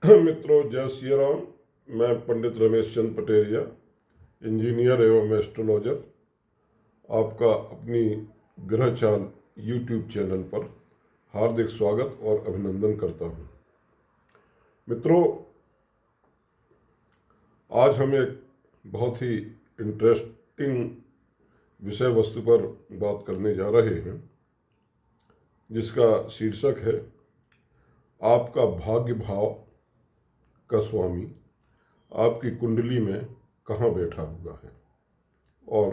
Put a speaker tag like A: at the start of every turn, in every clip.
A: मित्रों, जय श्री राम। मैं पंडित रमेश चंद पटेरिया, इंजीनियर एवं एस्ट्रोलॉजर, आपका अपनी ग्रह चाल यूट्यूब चैनल पर हार्दिक स्वागत और अभिनंदन करता हूं। मित्रों, आज हम एक बहुत ही इंटरेस्टिंग विषय वस्तु पर बात करने जा रहे हैं, जिसका शीर्षक है आपका भाग्य भाव का स्वामी आपकी कुंडली में कहाँ बैठा हुआ है और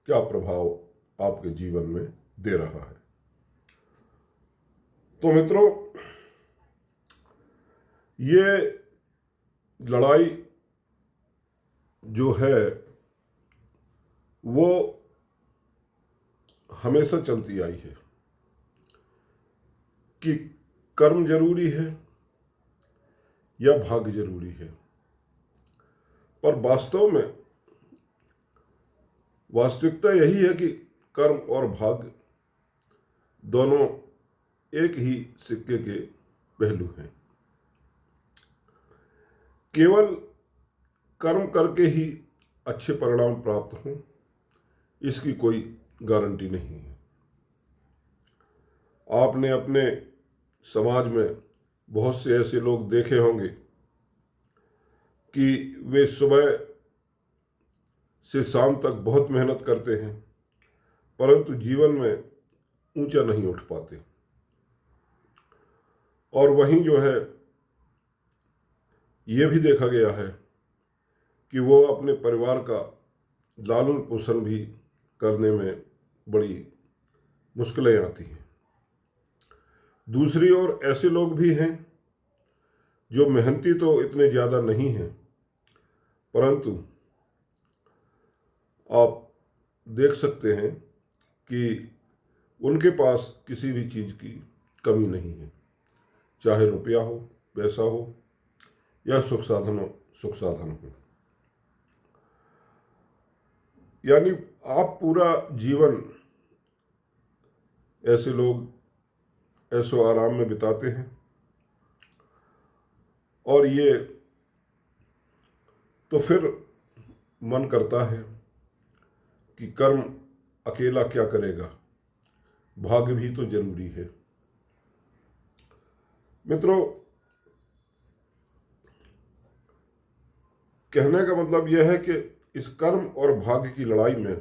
A: क्या प्रभाव आपके जीवन में दे रहा है। तो मित्रों, ये लड़ाई जो है वो हमेशा चलती आई है कि कर्म जरूरी है या भाग्य जरूरी है। पर वास्तविकता यही है कि कर्म और भाग्य दोनों एक ही सिक्के के पहलू हैं। केवल कर्म करके ही अच्छे परिणाम प्राप्त हों, इसकी कोई गारंटी नहीं है। आपने अपने समाज में बहुत से ऐसे लोग देखे होंगे कि वे सुबह से शाम तक बहुत मेहनत करते हैं, परंतु जीवन में ऊंचा नहीं उठ पाते। और वहीं जो है ये भी देखा गया है कि वो अपने परिवार का लालन पोषण भी करने में बड़ी मुश्किलें आती हैं। दूसरी ओर ऐसे लोग भी हैं जो मेहनती तो इतने ज़्यादा नहीं हैं, परंतु आप देख सकते हैं कि उनके पास किसी भी चीज़ की कमी नहीं है, चाहे रुपया हो, पैसा हो या सुख साधन हो। यानी आप पूरा जीवन ऐसे लोग ऐसो आराम में बिताते हैं और ये तो फिर मन करता है कि कर्म अकेला क्या करेगा, भाग्य भी तो जरूरी है। मित्रों, कहने का मतलब यह है कि इस कर्म और भाग्य की लड़ाई में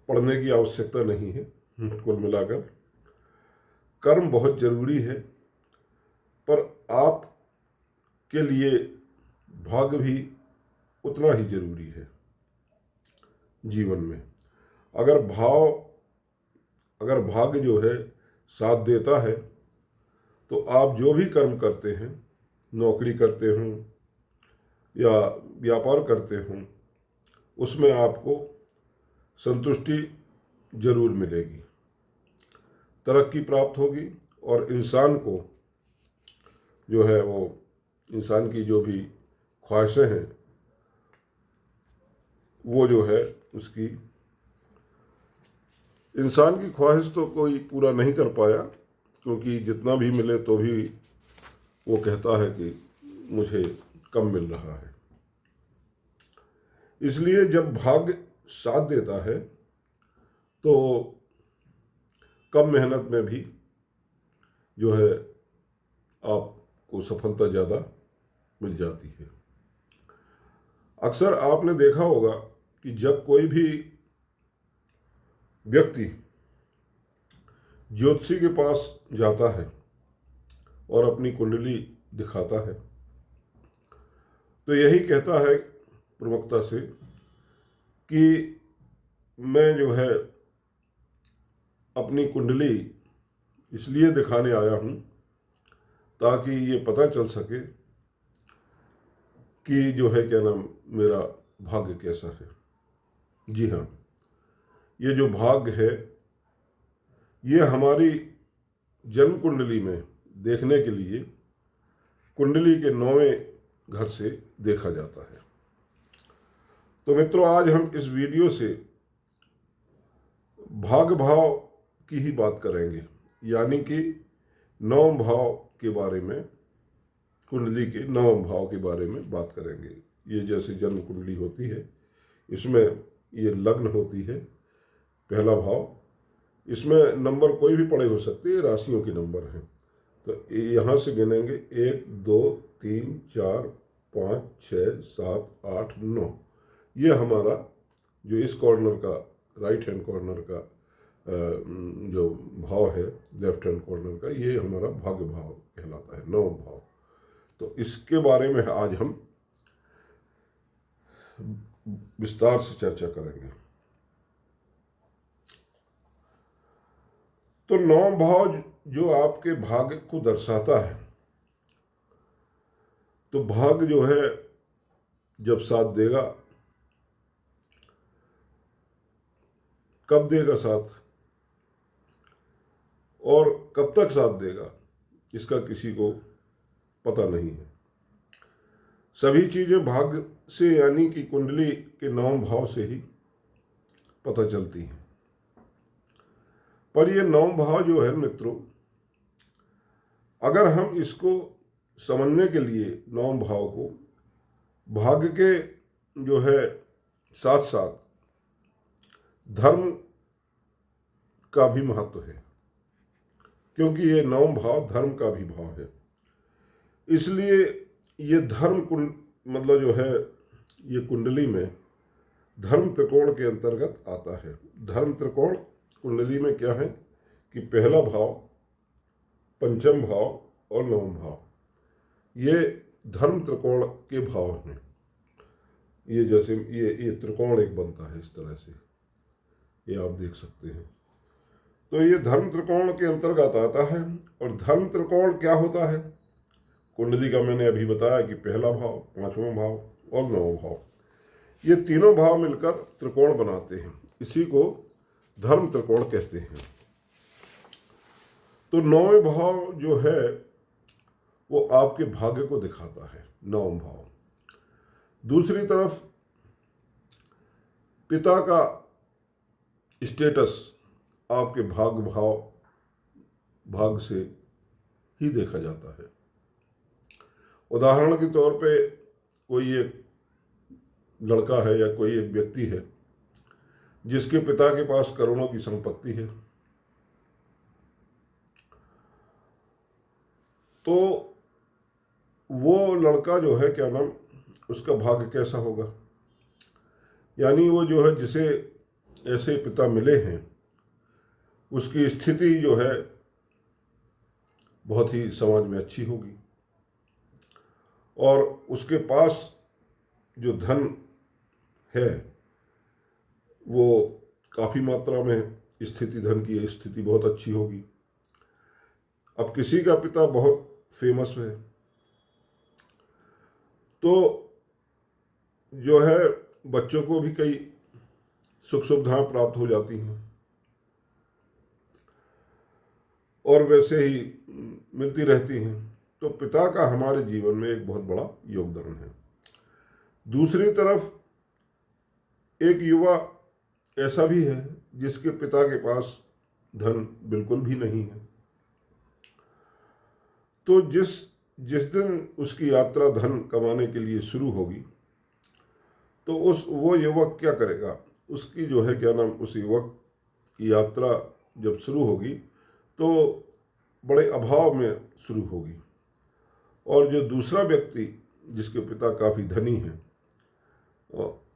A: पड़ने की आवश्यकता नहीं है। कुल मिलाकर कर्म बहुत जरूरी है, पर आप के लिए भाग्य भी उतना ही जरूरी है जीवन में। अगर भाग्य जो है साथ देता है तो आप जो भी कर्म करते हैं, नौकरी करते हों या व्यापार करते हों, उसमें आपको संतुष्टि जरूर मिलेगी, तरक्की प्राप्त होगी और इंसान को जो है वो इंसान की जो भी ख्वाहिशें हैं वो जो है उसकी इंसान की ख्वाहिश तो कोई पूरा नहीं कर पाया, क्योंकि जितना भी मिले तो भी वो कहता है कि मुझे कम मिल रहा है। इसलिए जब भाग्य साथ देता है तो कम मेहनत में भी जो है आपको सफलता ज़्यादा मिल जाती है। अक्सर आपने देखा होगा कि जब कोई भी व्यक्ति ज्योतिषी के पास जाता है और अपनी कुंडली दिखाता है तो यही कहता है प्रमुखता से कि मैं जो है अपनी कुंडली इसलिए दिखाने आया हूँ ताकि ये पता चल सके कि जो है क्या नाम मेरा भाग्य कैसा है। जी हाँ, ये जो भाग्य है ये हमारी जन्म कुंडली में देखने के लिए कुंडली के 9वें घर से देखा जाता है। तो मित्रों, आज हम इस वीडियो से भाग्य भाव की ही बात करेंगे, यानी कि 9 भाव के बारे में कुंडली के 9 भाव के बारे में बात करेंगे। ये जैसे जन्म कुंडली होती है, इसमें ये लग्न होती है, पहला भाव, इसमें नंबर कोई भी पड़े हो सकते हैं, राशियों के नंबर हैं। तो यहाँ से गिनेंगे 1 2 3 4 5 6 7 8 9। ये हमारा जो इस कॉर्नर का, राइट हैंड कॉर्नर का जो भाव है, लेफ्ट हैंड कॉर्नर का, ये हमारा भाग्य भाव कहलाता है, 9 भाव। तो इसके बारे में आज हम विस्तार से चर्चा करेंगे। तो 9 भाव जो आपके भाग्य को दर्शाता है, तो भाग्य जो है जब साथ देगा, कब देगा साथ और कब तक साथ देगा, इसका किसी को पता नहीं है। सभी चीजें भाग्य से, यानी कि कुंडली के 9 भाव से ही पता चलती हैं। पर ये 9 भाव जो है मित्रों, अगर हम इसको समझने के लिए 9 भाव को भाग्य के जो है साथ साथ धर्म का भी महत्व है, क्योंकि ये 9 भाव धर्म का भी भाव है। इसलिए ये धर्म मतलब जो है, ये कुंडली में धर्म त्रिकोण के अंतर्गत आता है। धर्म त्रिकोण कुंडली में क्या है कि पहला भाव, पंचम भाव और 9वां भाव, ये धर्म त्रिकोण के भाव हैं। ये जैसे ये त्रिकोण एक बनता है इस तरह से, ये आप देख सकते हैं। तो ये धर्म त्रिकोण के अंतर्गत आता है। और धर्म त्रिकोण क्या होता है? कुंडली का मैंने अभी बताया कि पहला भाव, 5वां भाव और 9वां भाव, ये तीनों भाव मिलकर त्रिकोण बनाते हैं। इसी को धर्म त्रिकोण कहते हैं। तो 9वें भाव जो है वो आपके भाग्य को दिखाता है, 9वां भाव। दूसरी तरफ पिता का स्टेटस आपके भाग से ही देखा जाता है। उदाहरण के तौर पे कोई एक लड़का है या कोई एक व्यक्ति है जिसके पिता के पास करोड़ों की संपत्ति है, तो वो लड़का जो है, क्या नाम, उसका भाग्य कैसा होगा? यानी वो जो है, जिसे ऐसे पिता मिले हैं, उसकी स्थिति जो है बहुत ही समाज में अच्छी होगी और उसके पास जो धन है वो काफ़ी मात्रा में स्थिति, धन की स्थिति बहुत अच्छी होगी। अब किसी का पिता बहुत फेमस है तो जो है बच्चों को भी कई सुख सुविधाएं प्राप्त हो जाती हैं और वैसे ही मिलती रहती हैं। तो पिता का हमारे जीवन में एक बहुत बड़ा योगदान है। दूसरी तरफ एक युवा ऐसा भी है जिसके पिता के पास धन बिल्कुल भी नहीं है। तो जिस दिन उसकी यात्रा धन कमाने के लिए शुरू होगी, तो वो युवक क्या करेगा? उसकी जो है, क्या नाम, उस युवक की यात्रा जब शुरू होगी तो बड़े अभाव में शुरू होगी। और जो दूसरा व्यक्ति जिसके पिता काफ़ी धनी है,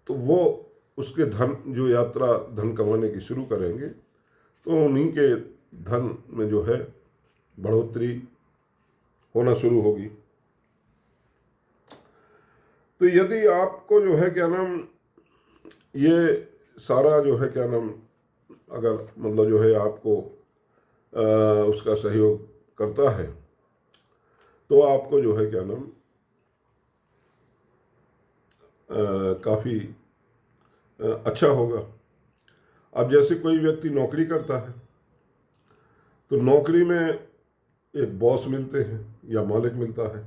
A: तो वो उसके धन, जो यात्रा धन कमाने की शुरू करेंगे, तो उन्हीं के धन में जो है बढ़ोतरी होना शुरू होगी। तो यदि आपको जो है, क्या नाम, ये सारा जो है, क्या नाम, अगर मतलब जो है आपको उसका सहयोग करता है, तो आपको जो है, क्या नाम, काफ़ी अच्छा होगा। अब जैसे कोई व्यक्ति नौकरी करता है, तो नौकरी में एक बॉस मिलते हैं या मालिक मिलता है।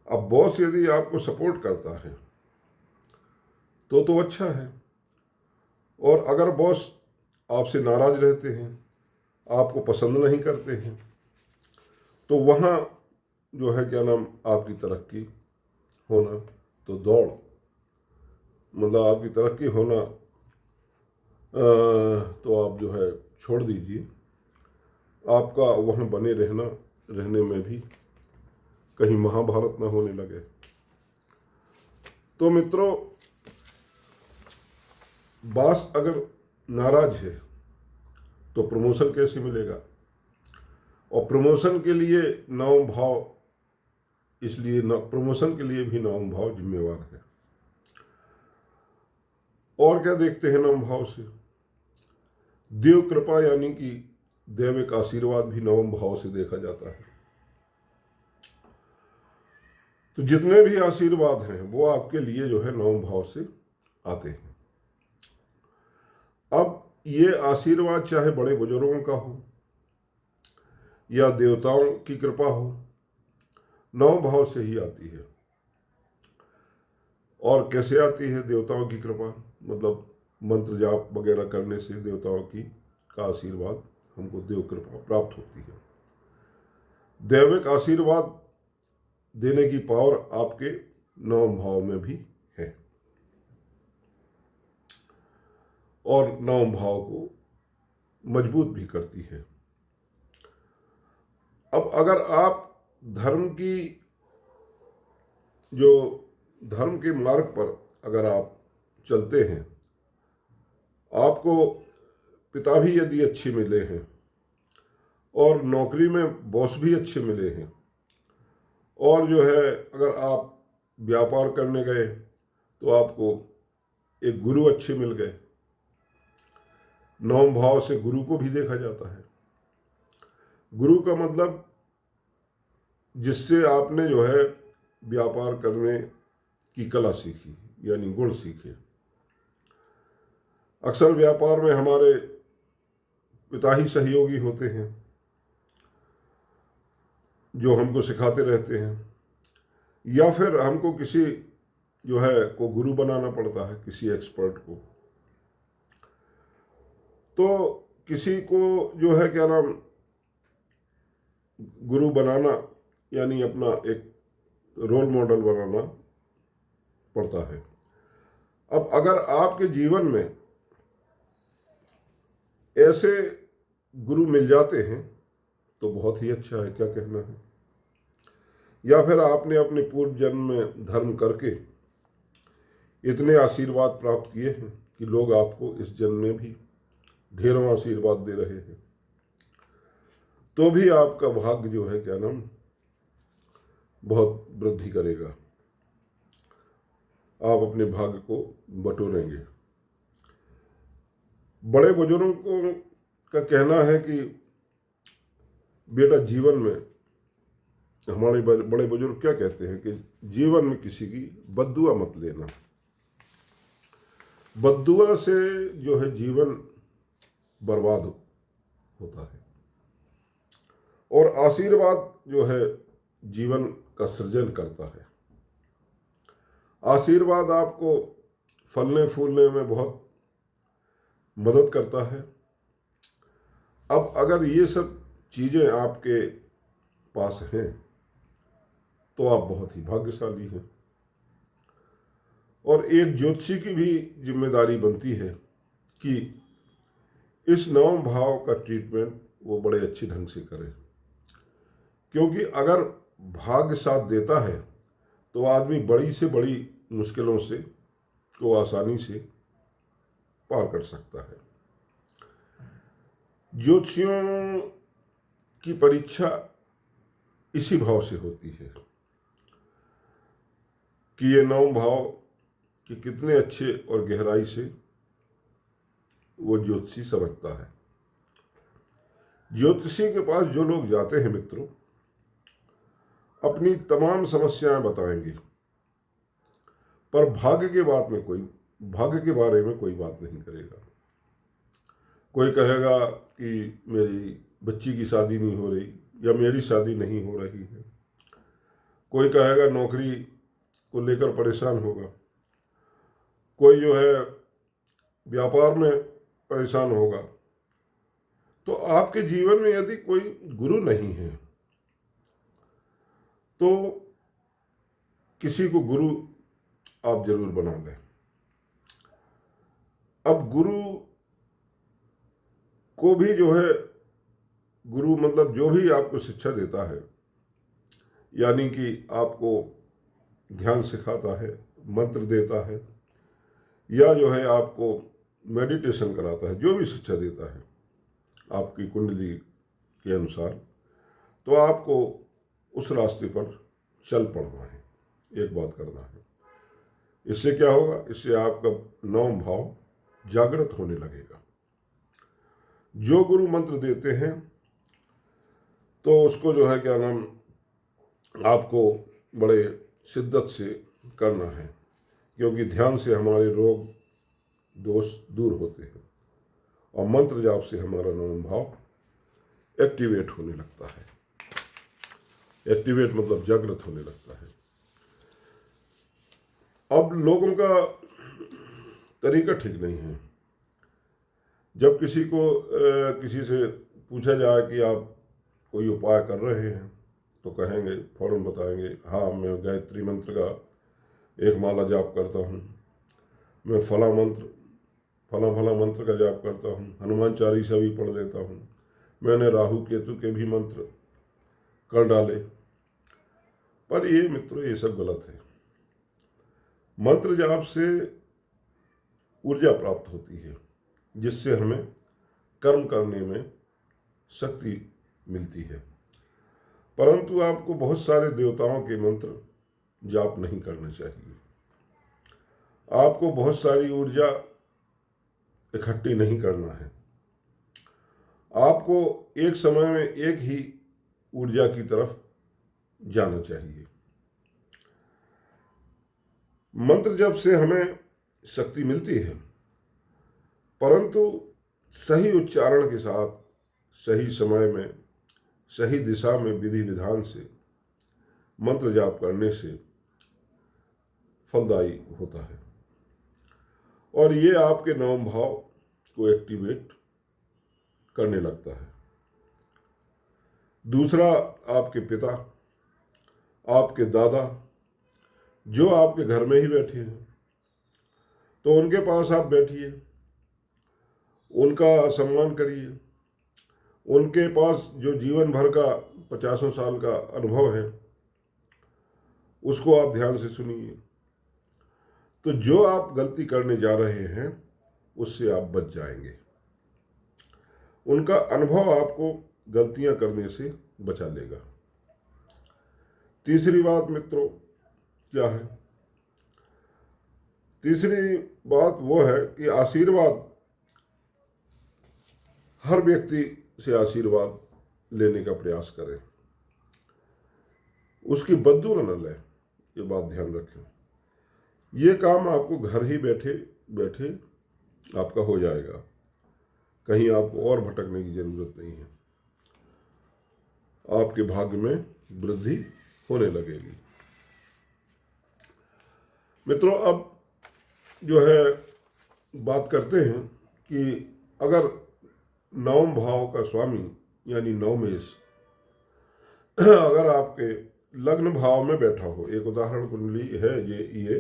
A: अब बॉस यदि आपको सपोर्ट करता है तो अच्छा है, और अगर बॉस आपसे नाराज रहते हैं, आपको पसंद नहीं करते हैं, तो वहाँ जो है क्या नाम आपकी तरक्की होना, तो दौड़ मतलब आपकी तरक्की होना तो आप जो है छोड़ दीजिए। आपका वहाँ बने रहने में भी कहीं महाभारत ना होने लगे। तो मित्रों, बॉस अगर नाराज है तो प्रमोशन कैसे मिलेगा? और प्रमोशन के लिए नवम भाव, इसलिए प्रमोशन के लिए भी नवम भाव जिम्मेवार है। और क्या देखते हैं नवम भाव से? देव कृपा, यानी कि दैविक आशीर्वाद भी नवम भाव से देखा जाता है। तो जितने भी आशीर्वाद हैं वो आपके लिए जो है नवम भाव से आते हैं। अब ये आशीर्वाद चाहे बड़े बुजुर्गों का हो या देवताओं की कृपा हो, नवम भाव से ही आती है। और कैसे आती है देवताओं की कृपा? मतलब मंत्र जाप वगैरह करने से देवताओं की का आशीर्वाद हमको देव कृपा प्राप्त होती है। दैविक आशीर्वाद देने की पावर आपके नवम भाव में भी है और नवम भाव को मजबूत भी करती है। अब अगर आप धर्म के मार्ग पर अगर आप चलते हैं, आपको पिता भी यदि अच्छे मिले हैं और नौकरी में बॉस भी अच्छे मिले हैं, और जो है अगर आप व्यापार करने गए तो आपको एक गुरु अच्छे मिल गए, नवम भाव से गुरु को भी देखा जाता है। गुरु का मतलब जिससे आपने जो है व्यापार करने की कला सीखी, यानी गुण सीखे। अक्सर व्यापार में हमारे पिता ही सहयोगी होते हैं जो हमको सिखाते रहते हैं, या फिर हमको किसी जो है को गुरु बनाना पड़ता है, किसी एक्सपर्ट को। तो किसी को जो है क्या नाम गुरु बनाना, यानी अपना एक रोल मॉडल बनाना पड़ता है। अब अगर आपके जीवन में ऐसे गुरु मिल जाते हैं तो बहुत ही अच्छा है, क्या कहना है? या फिर आपने अपने पूर्व जन्म में धर्म करके इतने आशीर्वाद प्राप्त किए हैं कि लोग आपको इस जन्म में भी ढेरों आशीर्वाद दे रहे हैं, तो भी आपका भाग्य जो है क्या नाम बहुत वृद्धि करेगा। आप अपने भाग्य को बटोरेंगे। बड़े बुजुर्गों का कहना है कि बेटा, जीवन में हमारे बड़े बुजुर्ग क्या कहते हैं कि जीवन में किसी की बद्दुआ मत लेना। बद्दुआ से जो है जीवन बर्बाद होता है, और आशीर्वाद जो है जीवन का सृजन करता है। आशीर्वाद आपको फलने फूलने में बहुत मदद करता है। अब अगर ये सब चीज़ें आपके पास हैं तो आप बहुत ही भाग्यशाली हैं। और एक ज्योतिषी की भी जिम्मेदारी बनती है कि इस नवम भाव का ट्रीटमेंट वो बड़े अच्छे ढंग से करे, क्योंकि अगर भाग्य साथ देता है तो आदमी बड़ी से बड़ी मुश्किलों से को आसानी से पार कर सकता है। ज्योतिषियों की परीक्षा इसी भाव से होती है कि ये नवम भाव कि कितने अच्छे और गहराई से वो ज्योतिषी समझता है। ज्योतिषी के पास जो लोग जाते हैं मित्रों, अपनी तमाम समस्याएं बताएंगे, पर भाग्य के बारे में कोई बात नहीं करेगा। कोई कहेगा कि मेरी बच्ची की शादी नहीं हो रही या मेरी शादी नहीं हो रही है। कोई कहेगा नौकरी को लेकर परेशान होगा। कोई जो है व्यापार में परेशान होगा। तो आपके जीवन में यदि कोई गुरु नहीं है तो किसी को गुरु आप जरूर बना लें। अब गुरु को भी जो है, गुरु मतलब जो भी आपको शिक्षा देता है, यानी कि आपको ध्यान सिखाता है, मंत्र देता है, या जो है आपको मेडिटेशन कराता है, जो भी शिक्षा देता है आपकी कुंडली के अनुसार, तो आपको उस रास्ते पर चल पड़ना है, एक बात करना है। इससे क्या होगा, इससे आपका नौम भाव जागृत होने लगेगा। जो गुरु मंत्र देते हैं तो उसको जो है क्या नाम, आपको बड़े शिद्दत से करना है, क्योंकि ध्यान से हमारे रोग दोष दूर होते हैं और मंत्र जाप से हमारा नौम भाव एक्टिवेट होने लगता है। एक्टिवेट मतलब जागृत होने लगता है। अब लोगों का तरीका ठीक नहीं है। जब किसी को किसी से पूछा जाए कि आप कोई उपाय कर रहे हैं, तो कहेंगे, फौरन बताएंगे, हाँ मैं गायत्री मंत्र का एक माला जाप करता हूँ, मैं फला मंत्र का जाप करता हूँ, हनुमान चालीसा भी पढ़ लेता हूँ, मैंने राहु केतु के भी मंत्र कर डाले। पर ये मित्रों, ये सब गलत है। मंत्र जाप से ऊर्जा प्राप्त होती है, जिससे हमें कर्म करने में शक्ति मिलती है। परंतु आपको बहुत सारे देवताओं के मंत्र जाप नहीं करने चाहिए। आपको बहुत सारी ऊर्जा इकट्ठी नहीं करना है। आपको एक समय में एक ही ऊर्जा की तरफ जाना चाहिए। मंत्र जप से हमें शक्ति मिलती है, परंतु सही उच्चारण के साथ, सही समय में, सही दिशा में, विधि विधान से मंत्र जाप करने से फलदायी होता है और ये आपके नौम भाव को एक्टिवेट करने लगता है। दूसरा, आपके पिता, आपके दादा जो आपके घर में ही बैठे हैं, तो उनके पास आप बैठिए, उनका सम्मान करिए। उनके पास जो जीवन भर का 50 साल का अनुभव है, उसको आप ध्यान से सुनिए। तो जो आप गलती करने जा रहे हैं उससे आप बच जाएंगे। उनका अनुभव आपको गलतियां करने से बचा लेगा। तीसरी बात मित्रों क्या है? तीसरी बात वो है कि आशीर्वाद, हर व्यक्ति से आशीर्वाद लेने का प्रयास करें, उसकी बद्दुआ न लें। ये बात ध्यान रखें। ये काम आपको घर ही बैठे बैठे आपका हो जाएगा, कहीं आपको और भटकने की जरूरत नहीं है। आपके भाग्य में वृद्धि होने लगेगी। मित्रों, अब जो है बात करते हैं कि अगर नवम भाव का स्वामी यानी नवमेश अगर आपके लग्न भाव में बैठा हो, एक उदाहरण कुंडली है, ये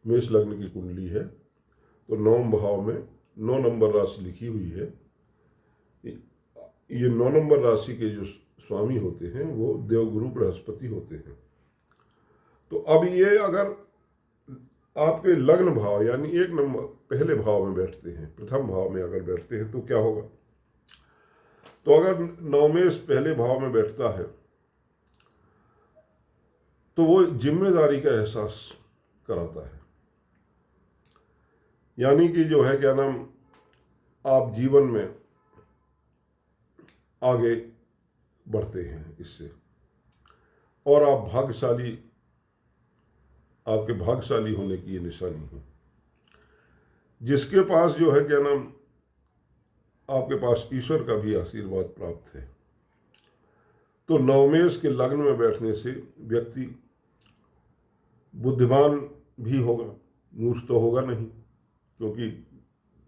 A: मेष लग्न की कुंडली है, तो नवम भाव में 9 नंबर राशि लिखी हुई है। ये 9 नंबर राशि के जो स्वामी होते हैं वो देवगुरु बृहस्पति होते हैं। तो अब ये अगर आपके लग्न भाव यानी 1 नंबर पहले भाव में बैठते हैं, प्रथम भाव में अगर बैठते हैं, तो क्या होगा? तो अगर नवमेश पहले भाव में बैठता है तो वो जिम्मेदारी का एहसास कराता है। यानी कि जो है क्या नाम, आप जीवन में आगे बढ़ते हैं इससे, और आप भाग्यशाली, आपके भाग्यशाली होने की ये निशानी है। जिसके पास जो है क्या नाम, आपके पास ईश्वर का भी आशीर्वाद प्राप्त है। तो नवमेश के लग्न में बैठने से व्यक्ति बुद्धिमान भी होगा, मूर्ख तो होगा नहीं, क्योंकि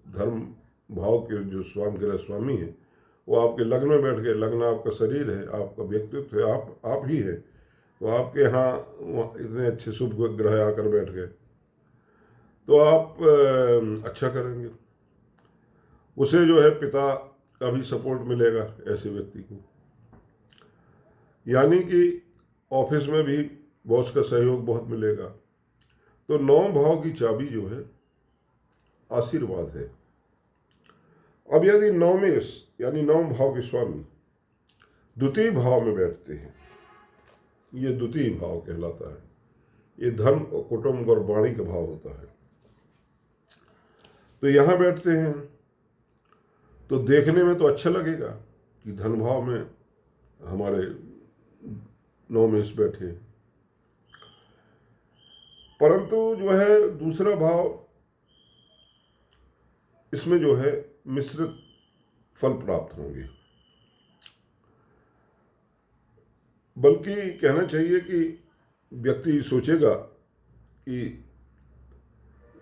A: धर्म भाव के जो ग्रह स्वामी है वो आपके लग्न में बैठ गए। लग्न आपका शरीर है, आपका व्यक्तित्व है, आप ही है। तो आपके यहाँ इतने अच्छे शुभ ग्रह आकर बैठ गए तो आप अच्छा करेंगे। उसे जो है पिता का भी सपोर्ट मिलेगा ऐसे व्यक्ति को, यानी कि ऑफिस में भी बॉस का सहयोग बहुत मिलेगा। तो 9 भाव की चाबी जो है आशीर्वाद है। अब यदि नौमेश यानी 9 भाव के स्वामी द्वितीय भाव में बैठते हैं, ये द्वितीय भाव कहलाता है। ये धर्म और कुटुंब और वाणी का भाव होता है। तो यहां बैठते हैं तो देखने में तो अच्छा लगेगा कि धन भाव में हमारे नौमेश बैठे, परंतु जो है दूसरा भाव इसमें जो है मिश्रित फल प्राप्त होंगे। बल्कि कहना चाहिए कि व्यक्ति सोचेगा कि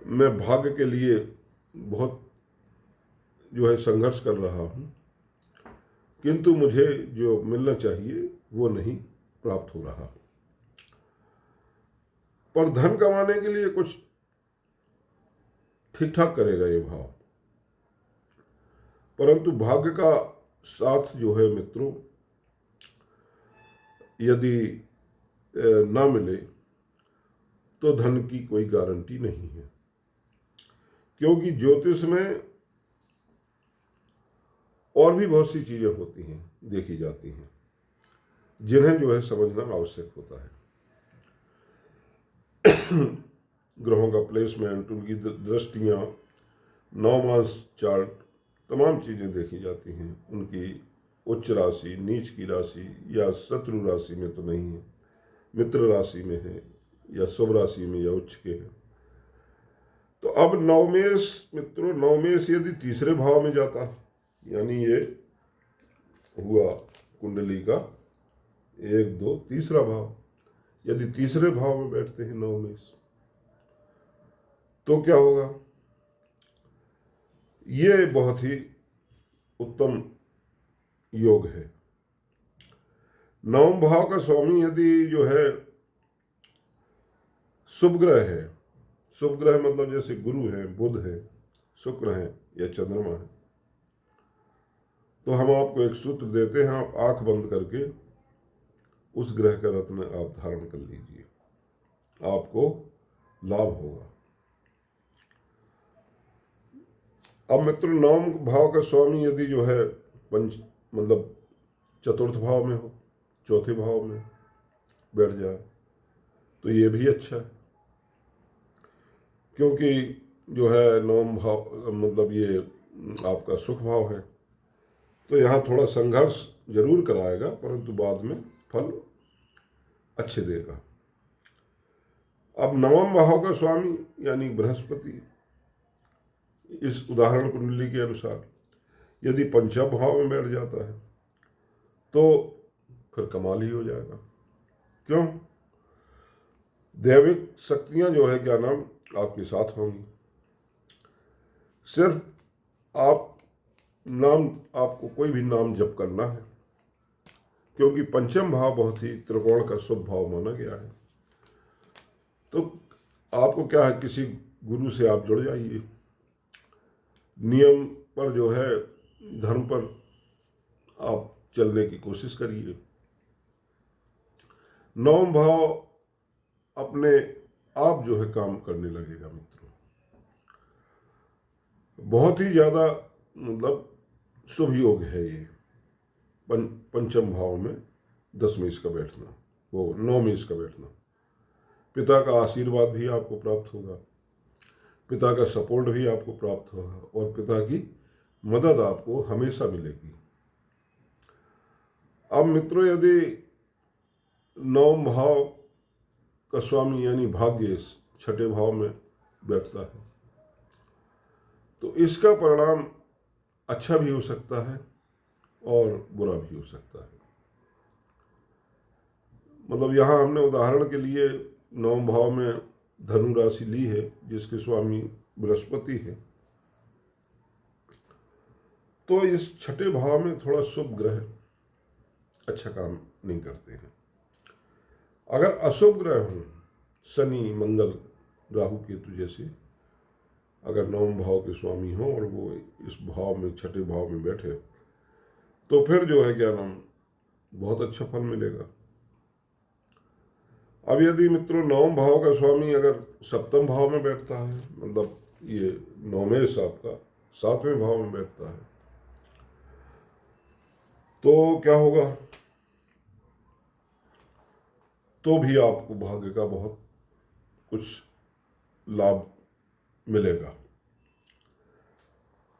A: मैं भाग्य के लिए बहुत जो है संघर्ष कर रहा हूं, किंतु मुझे जो मिलना चाहिए वो नहीं प्राप्त हो रहा। पर धन कमाने के लिए कुछ ठीक ठाक करेगा ये भाव, परंतु भाग्य का साथ जो है मित्रों यदि ना मिले तो धन की कोई गारंटी नहीं है। क्योंकि ज्योतिष में और भी बहुत सी चीजें होती हैं, देखी जाती हैं, जिन्हें जो है समझना आवश्यक होता है। ग्रहों का प्लेसमेंट, उनकी दृष्टियां, 9 मास चार्ट, तमाम चीजें देखी जाती हैं। उनकी उच्च राशि, नीच की राशि या शत्रु राशि में तो नहीं है, मित्र राशि में है या शुभ राशि में या उच्च के है। तो अब नवमेश मित्रों, नवमेश यदि तीसरे भाव में जाता, यानी ये हुआ कुंडली का 1, 2 तीसरा भाव, यदि तीसरे भाव में बैठते हैं नवमेश तो क्या होगा? ये बहुत ही उत्तम योग है। 9वें भाव का स्वामी यदि जो है शुभ ग्रह है, शुभ ग्रह मतलब जैसे गुरु है, बुध है, शुक्र है या चंद्रमा है, तो हम आपको एक सूत्र देते हैं, आप आंख बंद करके उस ग्रह का रत्न आप धारण कर लीजिए, आपको लाभ होगा। अब मित्र 9वें भाव का स्वामी यदि जो है पंच मतलब चतुर्थ भाव में हो, चौथे भाव में बैठ जाए तो ये भी अच्छा है, क्योंकि जो है 9वें भाव मतलब ये आपका सुख भाव है, तो यहाँ थोड़ा संघर्ष जरूर कराएगा, परंतु बाद में फल अच्छे देगा। अब 9वें भाव का स्वामी यानी बृहस्पति, इस उदाहरण कुंडली के अनुसार यदि पंचम भाव में बैठ जाता है तो फिर कमाल ही हो जाएगा। क्यों? दैविक शक्तियां जो है क्या नाम आपके साथ होंगी। सिर्फ आपको कोई भी नाम जप करना है, क्योंकि पंचम भाव बहुत ही त्रिकोण का शुभ भाव माना गया है। तो आपको क्या है, किसी गुरु से आप जुड़ जाइए, नियम पर जो है धर्म पर आप चलने की कोशिश करिए। 9वें भाव अपने आप जो है काम करने लगेगा मित्रों। बहुत ही ज्यादा मतलब शुभ योग है ये पंचम भाव में 10 का बैठना, वो 9 का बैठना। पिता का आशीर्वाद भी आपको प्राप्त होगा, पिता का सपोर्ट भी आपको प्राप्त होगा और पिता की मदद आपको हमेशा मिलेगी। अब मित्रों यदि 9वें भाव का स्वामी यानी भाग्य छठे भाव में बैठता है तो इसका परिणाम अच्छा भी हो सकता है और बुरा भी हो सकता है। मतलब यहाँ हमने उदाहरण के लिए 9वें भाव में धनु राशि ली है जिसके स्वामी बृहस्पति है, तो इस छठे भाव में थोड़ा शुभ ग्रह अच्छा काम नहीं करते हैं। अगर अशुभ ग्रह हों, शनि मंगल राहु केतु जैसे, अगर नवम भाव के स्वामी हों और वो इस भाव में, छठे भाव में बैठे, तो फिर जो है क्या नाम, बहुत अच्छा फल मिलेगा। अब यदि मित्रों नवम भाव का स्वामी अगर सप्तम भाव में बैठता है, मतलब ये नवमेश आपका सातवें भाव में बैठता है, तो क्या होगा, तो भी आपको भाग्य का बहुत कुछ लाभ मिलेगा।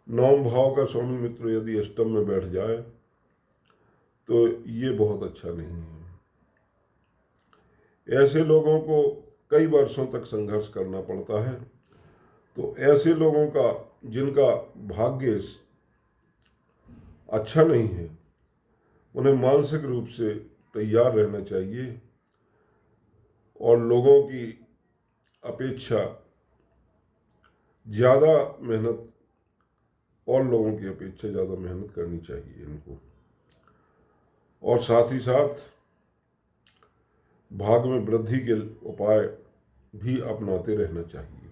A: नवम भाव का स्वामी मित्र यदि अष्टम में बैठ जाए तो ये बहुत अच्छा नहीं है। ऐसे लोगों को कई वर्षों तक संघर्ष करना पड़ता है। तो ऐसे लोगों का, जिनका भाग्य अच्छा नहीं है, उन्हें मानसिक रूप से तैयार रहना चाहिए और लोगों की अपेक्षा ज़्यादा मेहनत, और लोगों की अपेक्षा ज़्यादा मेहनत करनी चाहिए इनको, और साथ ही साथ भाग में वृद्धि के उपाय भी अपनाते रहना चाहिए,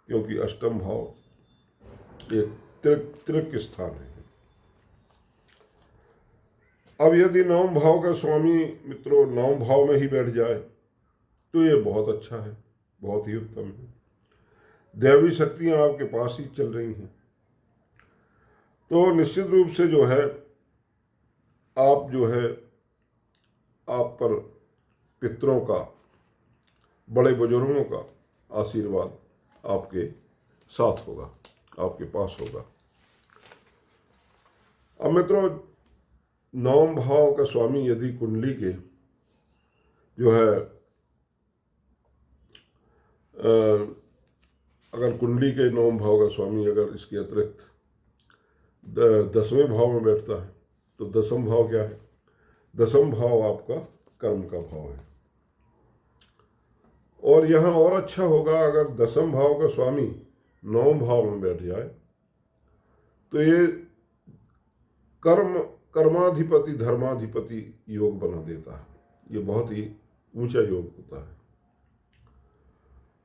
A: क्योंकि अष्टम भाव एक तिर्क स्थान है। अब यदि नवम भाव का स्वामी मित्रों नवम भाव में ही बैठ जाए तो ये बहुत अच्छा है, बहुत ही उत्तम है। दैवी शक्तियां आपके पास ही चल रही हैं। तो निश्चित रूप से जो है आप जो है, आप पर पितरों का, बड़े बुजुर्गों का आशीर्वाद आपके साथ होगा, आपके पास होगा। अब मित्रों नवम भाव का स्वामी यदि कुंडली के जो है अगर कुंडली के नवम भाव का स्वामी अगर इसके अतिरिक्त 10वें भाव में बैठता है, तो दसम भाव क्या है, दसम भाव आपका कर्म का भाव है। और यहाँ और अच्छा होगा अगर दसम भाव का स्वामी नवम भाव में बैठ जाए, तो ये कर्माधिपति धर्माधिपति योग बना देता है। ये बहुत ही ऊंचा योग होता है।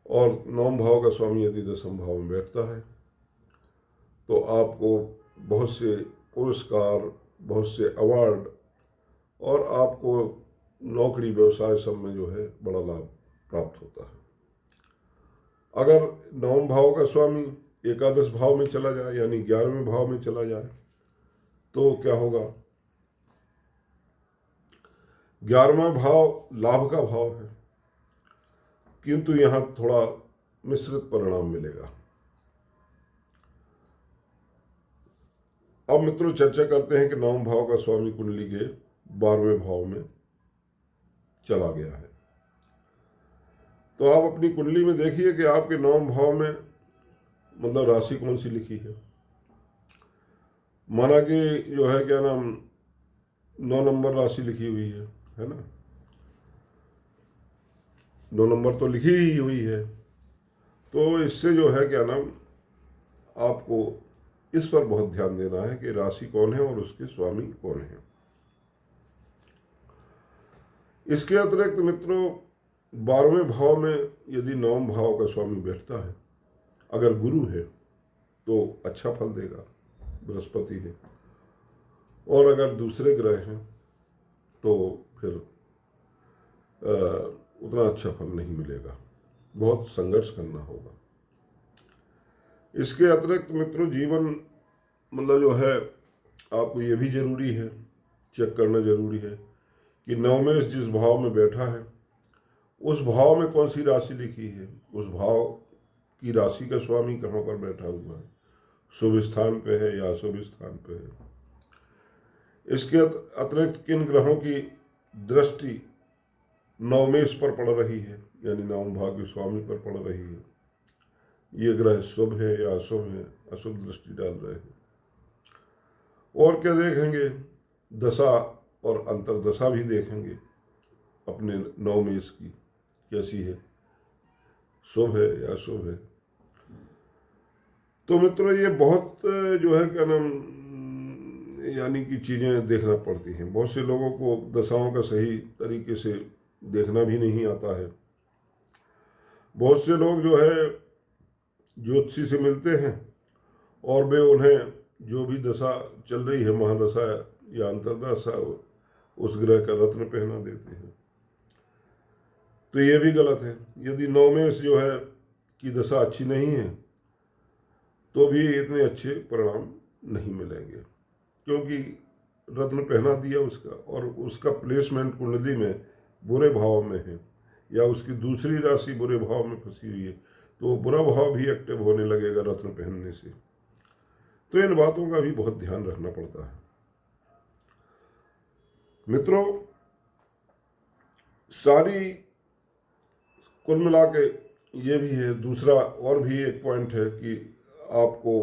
A: और नवम भाव का स्वामी यदि दसम भाव में बैठता है तो आपको बहुत से पुरस्कार, बहुत से अवार्ड, और आपको नौकरी व्यवसाय सब में जो है बड़ा लाभ प्राप्त होता है। अगर नवम भाव का स्वामी एकादश भाव में चला जाए, यानी 11वें भाव में चला जाए, तो क्या होगा, 11वां भाव लाभ का भाव है, किंतु यहां थोड़ा मिश्रित परिणाम मिलेगा। अब मित्रों चर्चा करते हैं कि नवम भाव का स्वामी कुंडली के 12वें भाव में चला गया है। तो आप अपनी कुंडली में देखिए कि आपके नवम भाव में मतलब राशि कौन सी लिखी है। माना कि जो है क्या नाम 9 नंबर राशि लिखी हुई है ना, 9 नंबर तो लिखी ही हुई है। तो इससे जो है क्या नाम आपको इस पर बहुत ध्यान देना है कि राशि कौन है और उसके स्वामी कौन है। इसके अतिरिक्त मित्रों 12वें भाव में यदि नवम भाव का स्वामी बैठता है, अगर गुरु है तो अच्छा फल देगा, बृहस्पति है, और अगर दूसरे ग्रह हैं तो फिर उतना अच्छा फल नहीं मिलेगा, बहुत संघर्ष करना होगा। इसके अतिरिक्त मित्रों जीवन मतलब जो है आपको ये भी जरूरी है, चेक करना जरूरी है कि नवमेश जिस भाव में बैठा है उस भाव में कौन सी राशि लिखी है, उस भाव की राशि का स्वामी कहाँ पर बैठा हुआ है, शुभ स्थान पे है या अशुभ स्थान पे है। इसके अतिरिक्त किन ग्रहों की दृष्टि नवमेश पर पड़ रही है, यानी नवम भाव के स्वामी पर पड़ रही है, ये ग्रह शुभ है या अशुभ है, अशुभ दृष्टि डाल रहे हैं। और क्या देखेंगे, दशा और अंतरदशा भी देखेंगे अपने नवमेश की कैसी है, शुभ है या अशुभ है। तो मित्रों ये बहुत जो है क्या नाम यानी कि चीज़ें देखना पड़ती हैं। बहुत से लोगों को दशाओं का सही तरीके से देखना भी नहीं आता है। बहुत से लोग जो है ज्योतिषी से मिलते हैं और वे उन्हें जो भी दशा चल रही है, महादशा या अंतरदशा, उस ग्रह का रत्न पहना देते हैं। तो ये भी गलत है। यदि नवमेश जो है कि दशा अच्छी नहीं है तो भी इतने अच्छे परिणाम नहीं मिलेंगे, क्योंकि रत्न पहना दिया उसका और उसका प्लेसमेंट कुंडली में बुरे भाव में है या उसकी दूसरी राशि बुरे भाव में फंसी हुई है, तो बुरा भाव भी एक्टिव होने लगेगा रत्न पहनने से। तो इन बातों का भी बहुत ध्यान रखना पड़ता है मित्रों। सारी कुल मिला के ये भी है, दूसरा और भी एक पॉइंट है कि आपको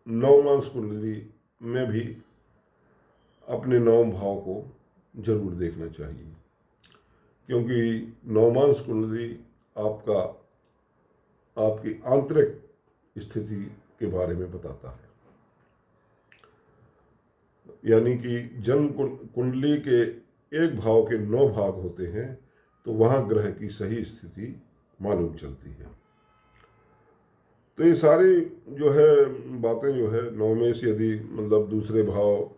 A: नवमांश कुंडली में भी अपने नवम भाव को जरूर देखना चाहिए, क्योंकि नवमांश कुंडली आपका आपकी आंतरिक स्थिति के बारे में बताता है। यानी कि जन्म कुंडली के एक भाव के 9 भाग होते हैं, तो वहाँ ग्रह की सही स्थिति मालूम चलती है। तो ये सारी जो है बातें जो है नवमेश यदि मतलब दूसरे भाव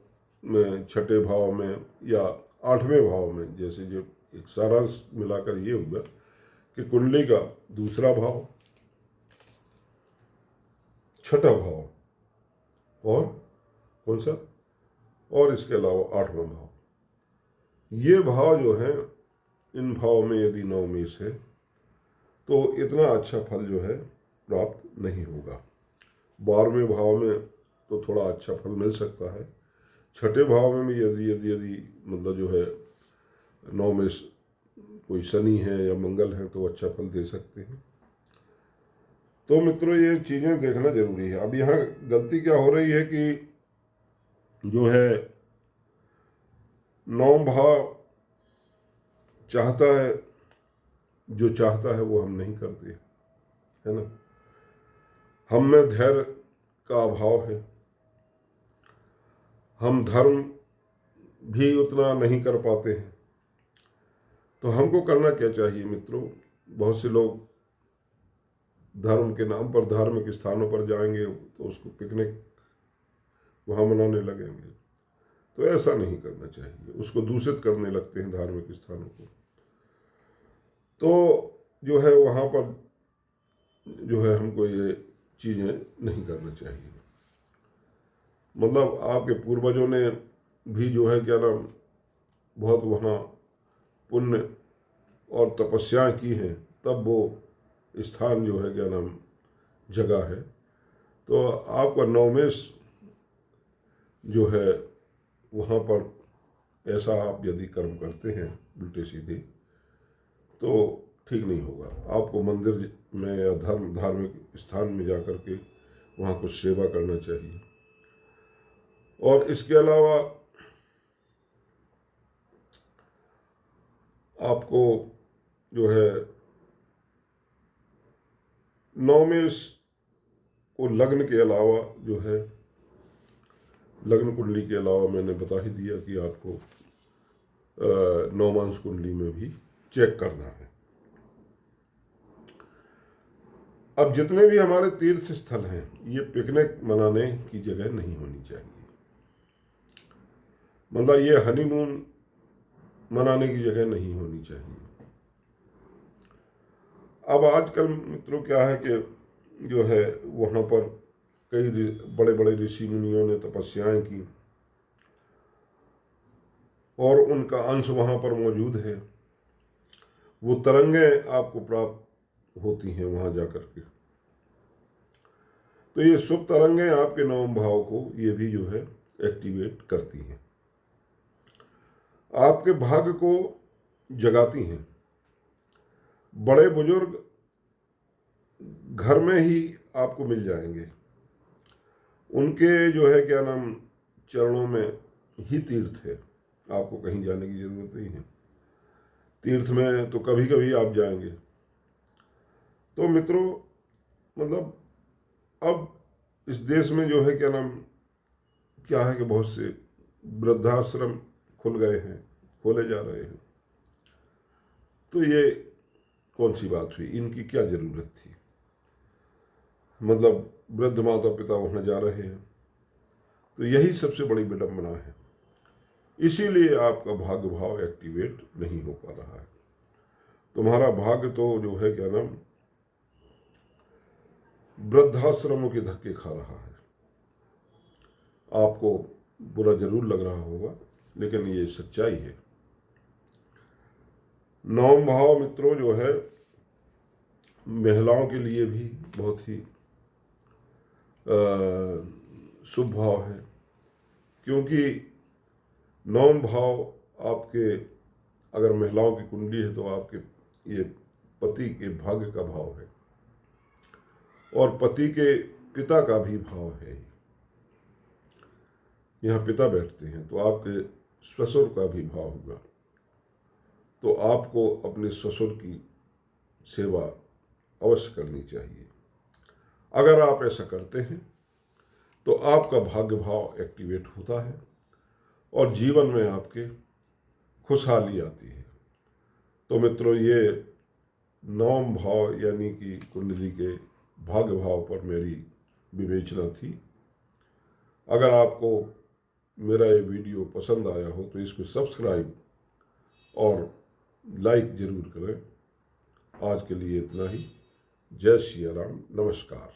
A: में, छठे भाव में या 8वें भाव में, जैसे जो एक सारांश मिलाकर ये हुआ कि कुंडली का दूसरा भाव, छठा भाव और कौन सा, और इसके अलावा 8वां भाव, ये भाव जो है, इन भाव में यदि नवमेश है तो इतना अच्छा फल जो है प्राप्त नहीं होगा। 12वें भाव में तो थोड़ा अच्छा फल मिल सकता है, छठे भाव में भी यदि यदि यदि मतलब जो है नवमेश कोई शनि है या मंगल है तो अच्छा फल दे सकते हैं। तो मित्रों ये चीज़ें देखना जरूरी है। अब यहाँ गलती क्या हो रही है कि जो है नवम भाव चाहता है, जो चाहता है वो हम नहीं करते, है ना। हम में धैर्य का अभाव है, हम धर्म भी उतना नहीं कर पाते हैं। तो हमको करना क्या चाहिए मित्रों? बहुत से लोग धर्म के नाम पर धार्मिक स्थानों पर जाएंगे तो उसको पिकनिक वहाँ मनाने लगेंगे, तो ऐसा नहीं करना चाहिए। उसको दूषित करने लगते हैं धार्मिक स्थानों को। तो जो है वहाँ पर जो है हमको ये चीज़ें नहीं करना चाहिए। मतलब आपके पूर्वजों ने भी जो है क्या नाम बहुत वहाँ पुण्य और तपस्या की हैं, तब वो स्थान जो है क्या नाम जगह है। तो आपका नवमेश जो है वहाँ पर ऐसा आप यदि कर्म करते हैं उल्टे सीधे, तो ठीक नहीं होगा। आपको मंदिर में या धार्मिक स्थान में जाकर के वहाँ कुछ सेवा करना चाहिए। और इसके अलावा आपको जो है नवमेश को लग्न के अलावा जो है लग्न कुंडली के अलावा मैंने बता ही दिया कि आपको नवमांश कुंडली में भी चेक करना है। अब जितने भी हमारे तीर्थ स्थल हैं, ये पिकनिक मनाने की जगह नहीं होनी चाहिए। मतलब ये हनीमून मनाने की जगह नहीं होनी चाहिए। अब आजकल मित्रों क्या है कि जो है वहाँ पर कई बड़े बड़े ऋषि मुनियों ने तपस्याएं की और उनका अंश वहाँ पर मौजूद है। वो तरंगें आपको प्राप्त होती हैं वहाँ जाकर के। तो ये शुभ तरंगें आपके नवम भाव को ये भी जो है एक्टिवेट करती हैं, आपके भाग्य को जगाती हैं। बड़े बुजुर्ग घर में ही आपको मिल जाएंगे, उनके जो है क्या नाम चरणों में ही तीर्थ है, आपको कहीं जाने की जरूरत नहीं है। तीर्थ में तो कभी कभी आप जाएंगे। तो मित्रों मतलब अब इस देश में जो है क्या नाम क्या है कि बहुत से वृद्धाश्रम खुल गए हैं, खोले जा रहे हैं। तो ये कौन सी बात हुई, इनकी क्या ज़रूरत थी? मतलब वृद्ध माता पिता वहाँ जा रहे हैं, तो यही सबसे बड़ी विडंबना है। इसीलिए आपका भाग्य भाव एक्टिवेट नहीं हो पा रहा है। तुम्हारा भाग्य तो जो है क्या नाम, वृद्धाश्रमों के धक्के खा रहा है। आपको बुरा जरूर लग रहा होगा, लेकिन ये सच्चाई है। नवम भाव मित्रों जो है महिलाओं के लिए भी बहुत ही शुभ भाव है, क्योंकि नवम भाव आपके, अगर महिलाओं की कुंडली है तो आपके ये पति के भाग्य का भाव है और पति के पिता का भी भाव है। यहाँ पिता बैठते हैं तो आपके ससुर का भी भाव होगा। तो आपको अपने ससुर की सेवा अवश्य करनी चाहिए। अगर आप ऐसा करते हैं तो आपका भाग्य भाव एक्टिवेट होता है और जीवन में आपके खुशहाली आती है। तो मित्रों, ये नवम भाव यानी कि कुंडली के भाग्य भाव पर मेरी विवेचना थी। अगर आपको मेरा ये वीडियो पसंद आया हो तो इसको सब्सक्राइब और लाइक जरूर करें। आज के लिए इतना ही। जय श्री राम, नमस्कार।